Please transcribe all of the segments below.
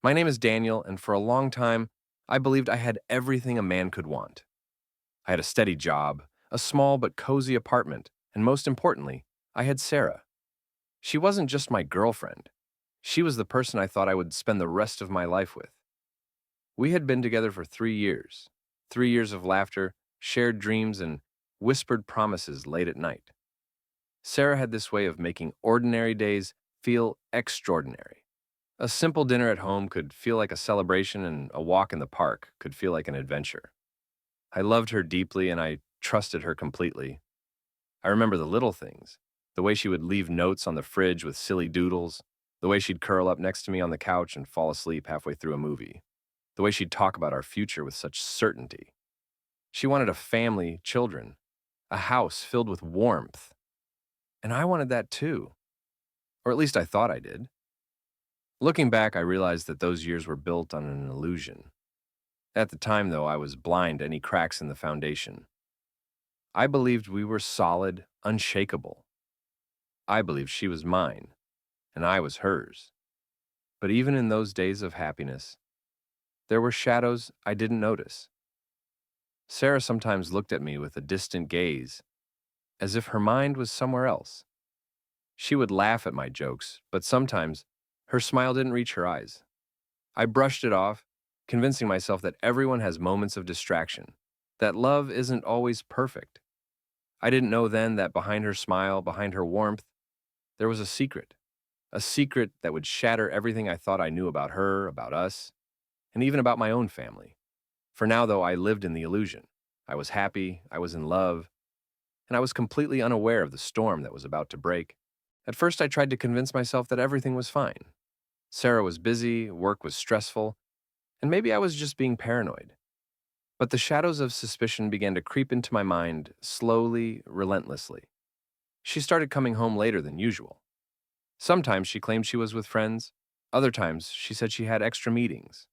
My name is Daniel, and for a long time, I believed I had everything a man could want. I had a steady job, a small but cozy apartment, and most importantly, I had Sarah. She wasn't just my girlfriend. She was the person I thought I would spend the rest of my life with. We had been together for 3 years. 3 years of laughter, shared dreams, and whispered promises late at night. Sarah had this way of making ordinary days feel extraordinary. A simple dinner at home could feel like a celebration, and a walk in the park could feel like an adventure. I loved her deeply, and I trusted her completely. I remember the little things, the way she would leave notes on the fridge with silly doodles, the way she'd curl up next to me on the couch and fall asleep halfway through a movie, the way she'd talk about our future with such certainty. She wanted a family, children, a house filled with warmth, and I wanted that too, or at least I thought I did. Looking back, I realized that those years were built on an illusion. At the time, though, I was blind to any cracks in the foundation. I believed we were solid, unshakable. I believed she was mine, and I was hers. But even in those days of happiness, there were shadows I didn't notice. Sarah sometimes looked at me with a distant gaze, as if her mind was somewhere else. She would laugh at my jokes, but sometimes her smile didn't reach her eyes. I brushed it off, convincing myself that everyone has moments of distraction, that love isn't always perfect. I didn't know then that behind her smile, behind her warmth, there was a secret that would shatter everything I thought I knew about her, about us, and even about my own family. For now, though, I lived in the illusion. I was happy, I was in love, and I was completely unaware of the storm that was about to break. At first, I tried to convince myself that everything was fine. Sarah was busy, work was stressful, and maybe I was just being paranoid. But the shadows of suspicion began to creep into my mind slowly, relentlessly. She started coming home later than usual. Sometimes she claimed she was with friends. Other times she said she had extra meetings.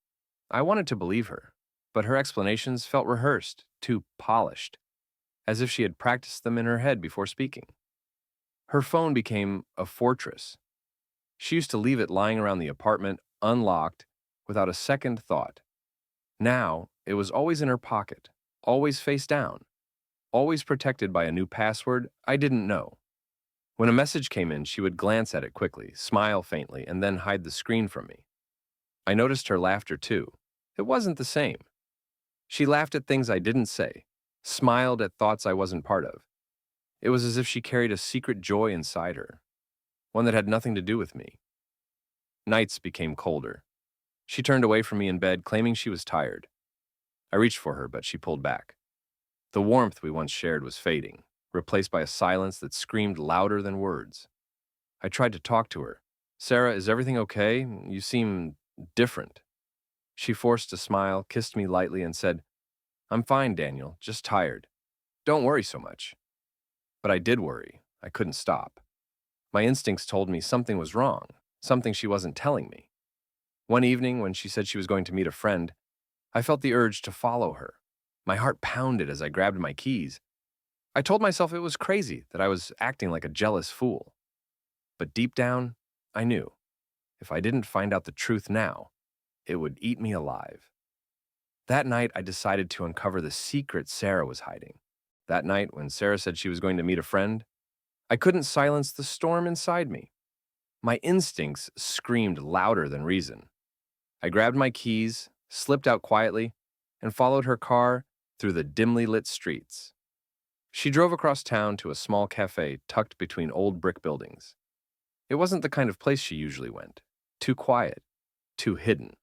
I wanted to believe her, but her explanations felt rehearsed, too polished, as if she had practiced them in her head before speaking. Her phone became a fortress. She used to leave it lying around the apartment, unlocked, without a second thought. Now, it was always in her pocket, always face down, always protected by a new password I didn't know. When a message came in, she would glance at it quickly, smile faintly, and then hide the screen from me. I noticed her laughter too. It wasn't the same. She laughed at things I didn't say, smiled at thoughts I wasn't part of. It was as if she carried a secret joy inside her, one that had nothing to do with me. Nights became colder. She turned away from me in bed, claiming she was tired. I reached for her, but she pulled back. The warmth we once shared was fading, replaced by a silence that screamed louder than words. I tried to talk to her. "Sarah, is everything okay? You seem different." She forced a smile, kissed me lightly, and said, "I'm fine, Daniel, just tired. Don't worry so much." But I did worry. I couldn't stop. My instincts told me something was wrong, something she wasn't telling me. One evening, when she said she was going to meet a friend, I felt the urge to follow her. My heart pounded as I grabbed my keys. I told myself it was crazy, that I was acting like a jealous fool. But deep down, I knew. If I didn't find out the truth now, it would eat me alive. That night, I decided to uncover the secret Sarah was hiding. That night, when Sarah said she was going to meet a friend, I couldn't silence the storm inside me. My instincts screamed louder than reason. I grabbed my keys, slipped out quietly, and followed her car through the dimly lit streets. She drove across town to a small cafe tucked between old brick buildings. It wasn't the kind of place she usually went. Too quiet, too hidden.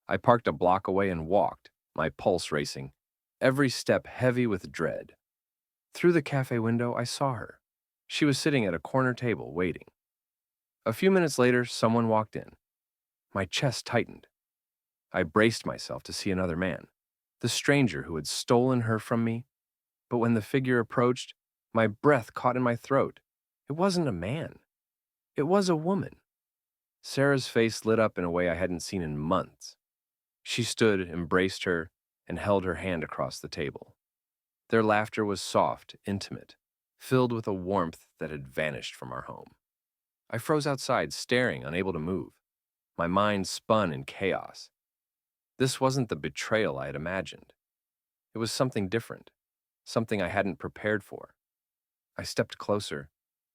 I parked a block away and walked, my pulse racing, every step heavy with dread. Through the cafe window, I saw her. She was sitting at a corner table, waiting. A few minutes later, someone walked in. My chest tightened. I braced myself to see another man, the stranger who had stolen her from me. But when the figure approached, my breath caught in my throat. It wasn't a man. It was a woman. Sarah's face lit up in a way I hadn't seen in months. She stood, embraced her, and held her hand across the table. Their laughter was soft, intimate, filled with a warmth that had vanished from our home. I froze outside, staring, unable to move. My mind spun in chaos. This wasn't the betrayal I had imagined. It was something different, something I hadn't prepared for. I stepped closer,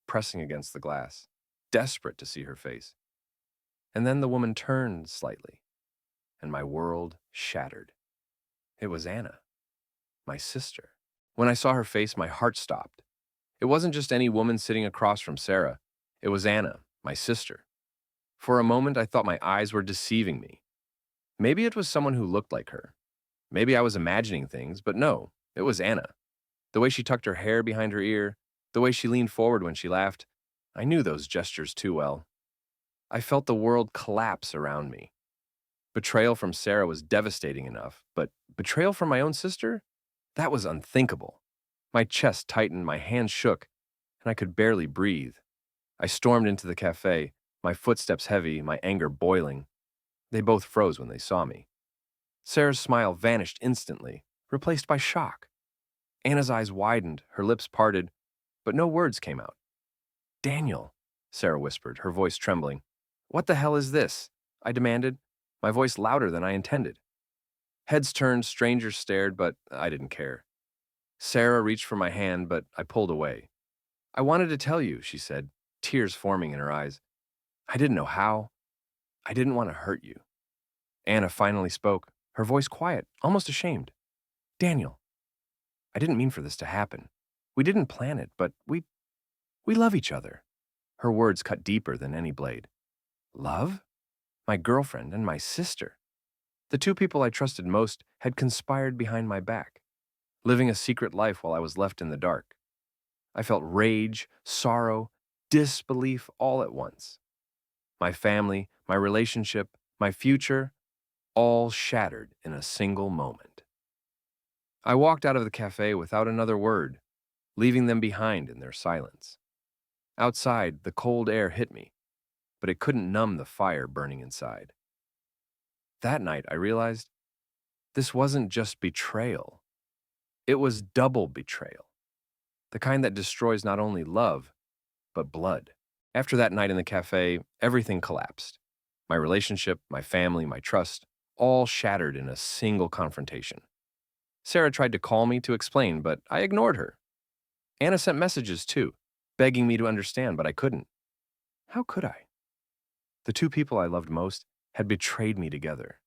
pressing against the glass, desperate to see her face. And then the woman turned slightly, and my world shattered. It was Anna, my sister. When I saw her face, my heart stopped. It wasn't just any woman sitting across from Sarah. It was Anna, my sister. For a moment, I thought my eyes were deceiving me. Maybe it was someone who looked like her. Maybe I was imagining things, but no, it was Anna. The way she tucked her hair behind her ear, the way she leaned forward when she laughed, I knew those gestures too well. I felt the world collapse around me. Betrayal from Sarah was devastating enough, but betrayal from my own sister? That was unthinkable. My chest tightened, my hands shook, and I could barely breathe. I stormed into the cafe, my footsteps heavy, my anger boiling. They both froze when they saw me. Sarah's smile vanished instantly, replaced by shock. Anna's eyes widened, her lips parted, but no words came out. "Daniel," Sarah whispered, her voice trembling. "What the hell is this?" I demanded, my voice louder than I intended. Heads turned, strangers stared, but I didn't care. Sarah reached for my hand, but I pulled away. "I wanted to tell you," she said, tears forming in her eyes. "I didn't know how. I didn't want to hurt you." Anna finally spoke, her voice quiet, almost ashamed. "Daniel, I didn't mean for this to happen. We didn't plan it, but we love each other." Her words cut deeper than any blade. Love? My girlfriend and my sister. The two people I trusted most had conspired behind my back, living a secret life while I was left in the dark. I felt rage, sorrow, disbelief all at once. My family, my relationship, my future, all shattered in a single moment. I walked out of the cafe without another word, leaving them behind in their silence. Outside, the cold air hit me, but it couldn't numb the fire burning inside. That night, I realized this wasn't just betrayal. It was double betrayal, the kind that destroys not only love, but blood. After that night in the cafe, everything collapsed. My relationship, my family, my trust, all shattered in a single confrontation. Sarah tried to call me to explain, but I ignored her. Anna sent messages too, begging me to understand, but I couldn't. How could I? The two people I loved most had betrayed me together.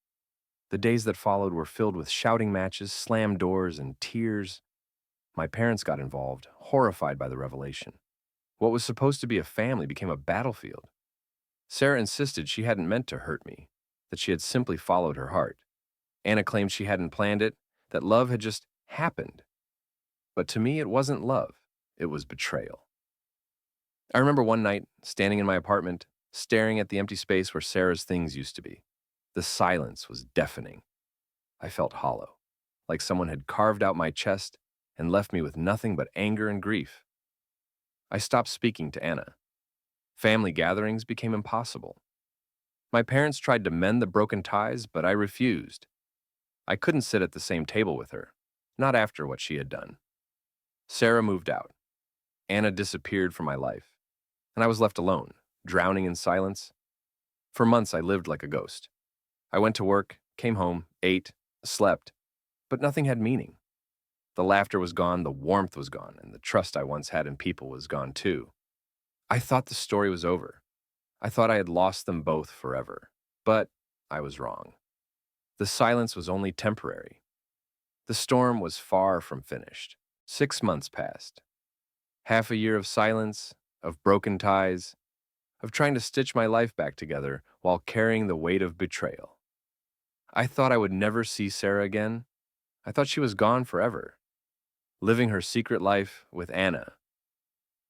The days that followed were filled with shouting matches, slammed doors, and tears. My parents got involved, horrified by the revelation. What was supposed to be a family became a battlefield. Sarah insisted she hadn't meant to hurt me, that she had simply followed her heart. Anna claimed she hadn't planned it, that love had just happened. But to me, it wasn't love, it was betrayal. I remember one night, standing in my apartment, staring at the empty space where Sarah's things used to be. The silence was deafening. I felt hollow, like someone had carved out my chest and left me with nothing but anger and grief. I stopped speaking to Anna. Family gatherings became impossible. My parents tried to mend the broken ties, but I refused. I couldn't sit at the same table with her, not after what she had done. Sarah moved out. Anna disappeared from my life, and I was left alone, drowning in silence. For months, I lived like a ghost. I went to work, came home, ate, slept, but nothing had meaning. The laughter was gone, the warmth was gone, and the trust I once had in people was gone too. I thought the story was over. I thought I had lost them both forever. But I was wrong. The silence was only temporary. The storm was far from finished. 6 months passed. Half a year of silence, of broken ties, of trying to stitch my life back together while carrying the weight of betrayal. I thought I would never see Sarah again. I thought she was gone forever, living her secret life with Anna.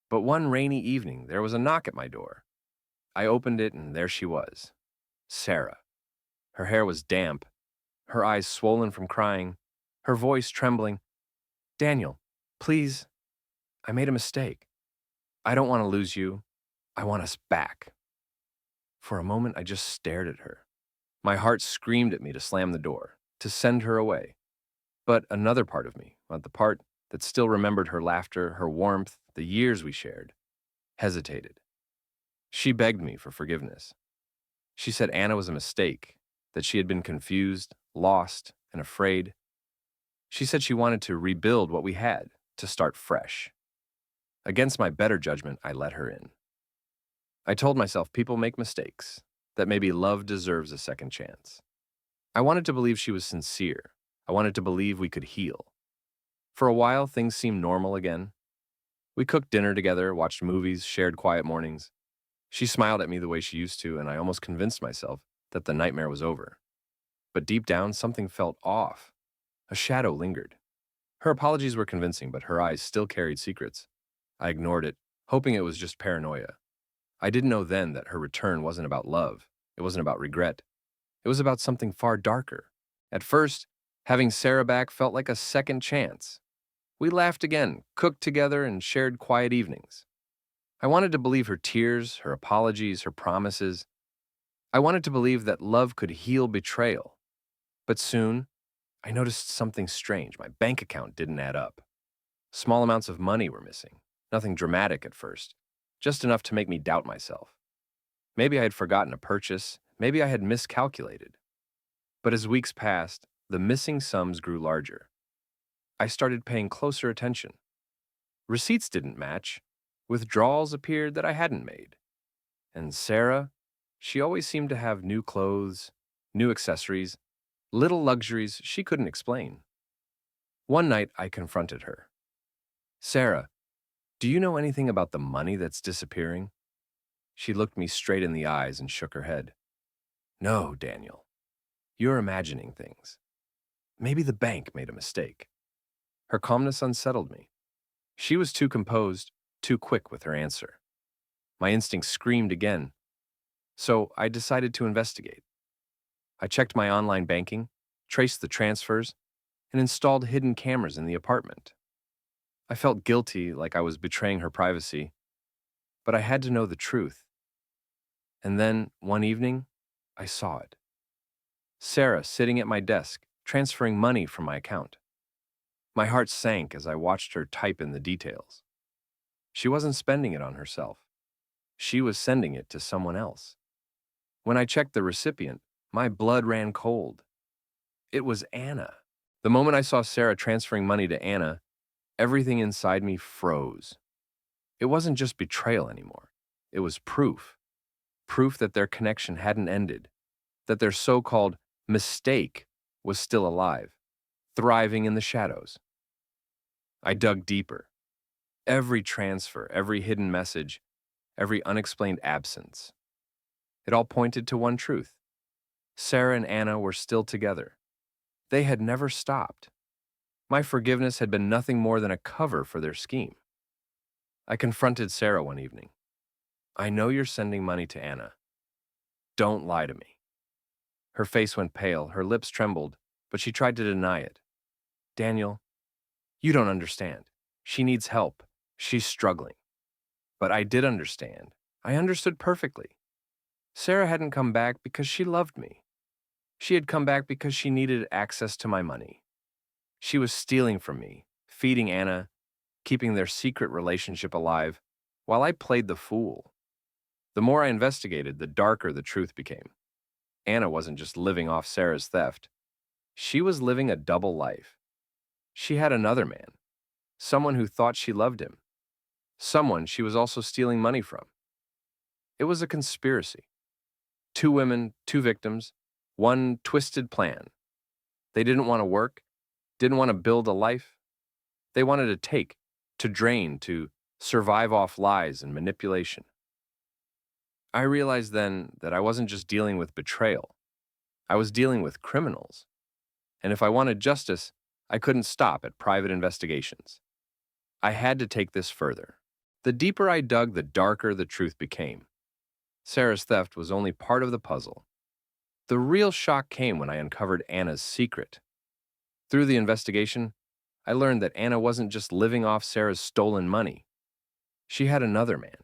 But one rainy evening, there was a knock at my door. I opened it, and there she was, Sarah. Her hair was damp, her eyes swollen from crying, her voice trembling. "Daniel, please, I made a mistake. I don't want to lose you. I want us back." For a moment, I just stared at her. My heart screamed at me to slam the door, to send her away. But another part of me, the part that still remembered her laughter, her warmth, the years we shared, hesitated. She begged me for forgiveness. She said Anna was a mistake, that she had been confused, lost, and afraid. She said she wanted to rebuild what we had, to start fresh. Against my better judgment, I let her in. I told myself people make mistakes, that maybe love deserves a second chance. I wanted to believe she was sincere. I wanted to believe we could heal. For a while, things seemed normal again. We cooked dinner together, watched movies, shared quiet mornings. She smiled at me the way she used to, and I almost convinced myself that the nightmare was over. But deep down, something felt off. A shadow lingered. Her apologies were convincing, but her eyes still carried secrets. I ignored it, hoping it was just paranoia. I didn't know then that her return wasn't about love. It wasn't about regret. It was about something far darker. At first, having Sarah back felt like a second chance. We laughed again, cooked together, and shared quiet evenings. I wanted to believe her tears, her apologies, her promises. I wanted to believe that love could heal betrayal. But soon, I noticed something strange. My bank account didn't add up. Small amounts of money were missing. Nothing dramatic at first, just enough to make me doubt myself. Maybe I had forgotten a purchase, maybe I had miscalculated. But as weeks passed, the missing sums grew larger. I started paying closer attention. Receipts didn't match. Withdrawals appeared that I hadn't made. And Sarah, she always seemed to have new clothes, new accessories, little luxuries she couldn't explain. One night, I confronted her. Sarah, do you know anything about the money that's disappearing? She looked me straight in the eyes and shook her head. No, Daniel. You're imagining things. Maybe the bank made a mistake. Her calmness unsettled me. She was too composed, too quick with her answer. My instincts screamed again, so I decided to investigate. I checked my online banking, traced the transfers, and installed hidden cameras in the apartment. I felt guilty, like I was betraying her privacy, but I had to know the truth. And then, one evening, I saw it. Sarah sitting at my desk, transferring money from my account. My heart sank as I watched her type in the details. She wasn't spending it on herself. She was sending it to someone else. When I checked the recipient, my blood ran cold. It was Anna. The moment I saw Sarah transferring money to Anna, everything inside me froze. It wasn't just betrayal anymore. It was proof. Proof that their connection hadn't ended, that their so-called mistake was still alive, thriving in the shadows. I dug deeper. Every transfer, every hidden message, every unexplained absence. It all pointed to one truth. Sarah and Anna were still together. They had never stopped. My forgiveness had been nothing more than a cover for their scheme. I confronted Sarah one evening. I know you're sending money to Anna. Don't lie to me. Her face went pale, her lips trembled, but she tried to deny it. Daniel, you don't understand. She needs help. She's struggling. But I did understand. I understood perfectly. Sarah hadn't come back because she loved me. She had come back because she needed access to my money. She was stealing from me, feeding Anna, keeping their secret relationship alive, while I played the fool. The more I investigated, the darker the truth became. Anna wasn't just living off Sarah's theft. She was living a double life. She had another man, someone who thought she loved him, someone she was also stealing money from. It was a conspiracy. Two women, two victims, one twisted plan. They didn't want to work, didn't want to build a life. They wanted to take, to drain, to survive off lies and manipulation. I realized then that I wasn't just dealing with betrayal. I was dealing with criminals. And if I wanted justice, I couldn't stop at private investigations. I had to take this further. The deeper I dug, the darker the truth became. Sarah's theft was only part of the puzzle. The real shock came when I uncovered Anna's secret. Through the investigation, I learned that Anna wasn't just living off Sarah's stolen money. She had another man,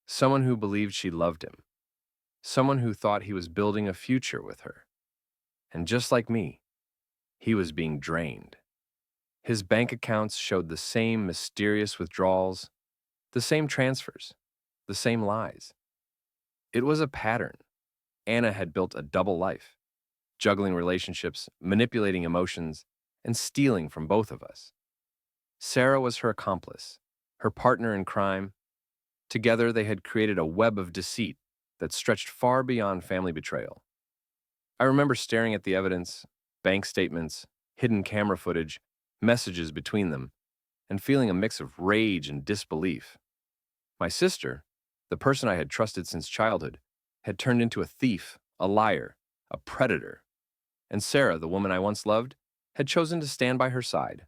someone who believed she loved him, someone who thought he was building a future with her. And just like me, he was being drained. His bank accounts showed the same mysterious withdrawals, the same transfers, the same lies. It was a pattern. Anna had built a double life, juggling relationships, manipulating emotions, and stealing from both of us. Sarah was her accomplice, her partner in crime. Together, they had created a web of deceit that stretched far beyond family betrayal. I remember staring at the evidence, bank statements, hidden camera footage, messages between them, and feeling a mix of rage and disbelief. My sister, the person I had trusted since childhood, had turned into a thief, a liar, a predator. And Sarah, the woman I once loved, had chosen to stand by her side.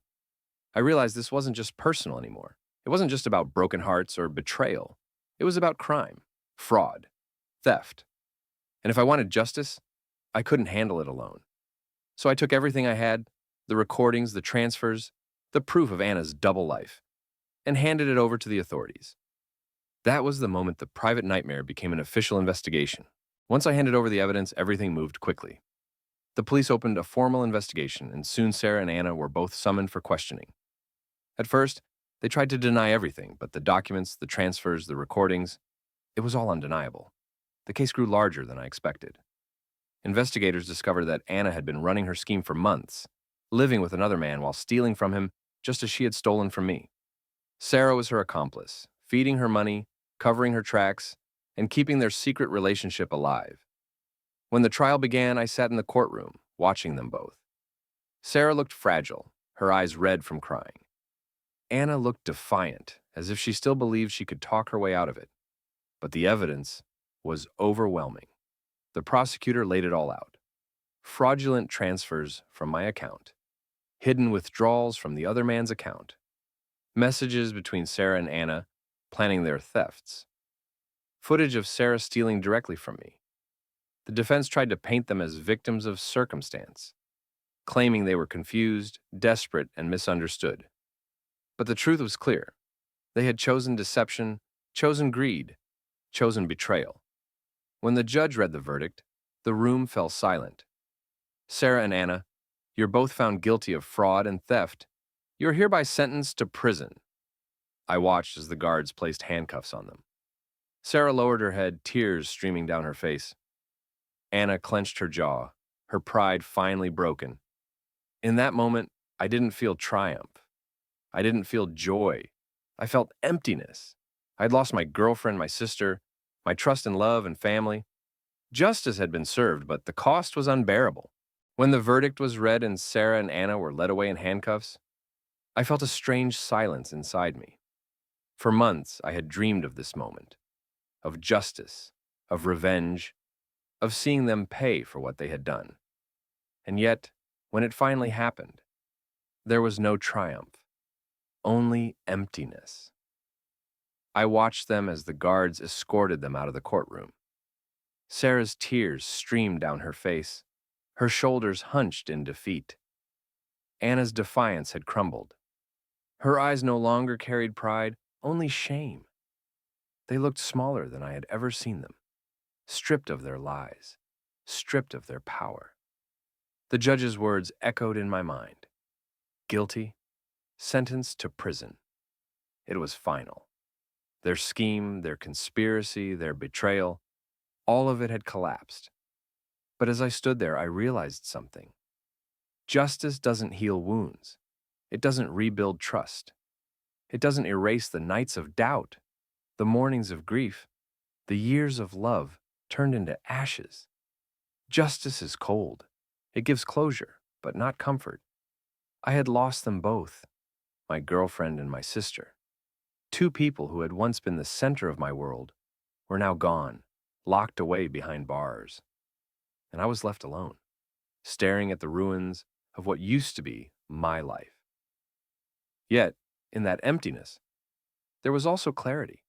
I realized this wasn't just personal anymore. It wasn't just about broken hearts or betrayal. It was about crime, fraud, theft. And if I wanted justice, I couldn't handle it alone. So I took everything I had, the recordings, the transfers, the proof of Anna's double life, and handed it over to the authorities. That was the moment the private nightmare became an official investigation. Once I handed over the evidence, everything moved quickly. The police opened a formal investigation, and soon Sarah and Anna were both summoned for questioning. At first, they tried to deny everything, but the documents, the transfers, the recordings, it was all undeniable. The case grew larger than I expected. Investigators discovered that Anna had been running her scheme for months, living with another man while stealing from him just as she had stolen from me. Sarah was her accomplice, feeding her money, covering her tracks, and keeping their secret relationship alive. When the trial began, I sat in the courtroom, watching them both. Sarah looked fragile, her eyes red from crying. Anna looked defiant, as if she still believed she could talk her way out of it. But the evidence was overwhelming. The prosecutor laid it all out. Fraudulent transfers from my account, hidden withdrawals from the other man's account, messages between Sarah and Anna planning their thefts, footage of Sarah stealing directly from me. The defense tried to paint them as victims of circumstance, claiming they were confused, desperate, and misunderstood. But the truth was clear. They had chosen deception, chosen greed, chosen betrayal. When the judge read the verdict, the room fell silent. Sarah and Anna, you're both found guilty of fraud and theft. You're hereby sentenced to prison. I watched as the guards placed handcuffs on them. Sarah lowered her head, tears streaming down her face. Anna clenched her jaw, her pride finally broken. In that moment, I didn't feel triumph. I didn't feel joy. I felt emptiness. I'd lost my girlfriend, my sister, my trust in love and family. Justice had been served, but the cost was unbearable. When the verdict was read and Sarah and Anna were led away in handcuffs, I felt a strange silence inside me. For months, I had dreamed of this moment, of justice, of revenge, of seeing them pay for what they had done. And yet, when it finally happened, there was no triumph, only emptiness. I watched them as the guards escorted them out of the courtroom. Sarah's tears streamed down her face, her shoulders hunched in defeat. Anna's defiance had crumbled. Her eyes no longer carried pride, only shame. They looked smaller than I had ever seen them, stripped of their lies, stripped of their power. The judge's words echoed in my mind. Guilty, sentenced to prison. It was final. Their scheme, their conspiracy, their betrayal, all of it had collapsed. But as I stood there, I realized something. Justice doesn't heal wounds. It doesn't rebuild trust. It doesn't erase the nights of doubt, the mornings of grief, the years of love turned into ashes. Justice is cold. It gives closure, but not comfort. I had lost them both, my girlfriend and my sister. Two people who had once been the center of my world were now gone, locked away behind bars. And I was left alone, staring at the ruins of what used to be my life. Yet, in that emptiness, there was also clarity.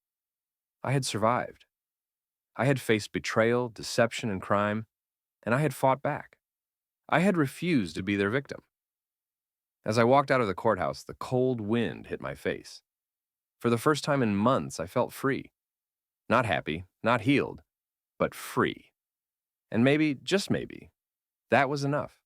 I had survived. I had faced betrayal, deception, and crime, and I had fought back. I had refused to be their victim. As I walked out of the courthouse, the cold wind hit my face. For the first time in months, I felt free. Not happy, not healed, but free. And maybe, just maybe, that was enough.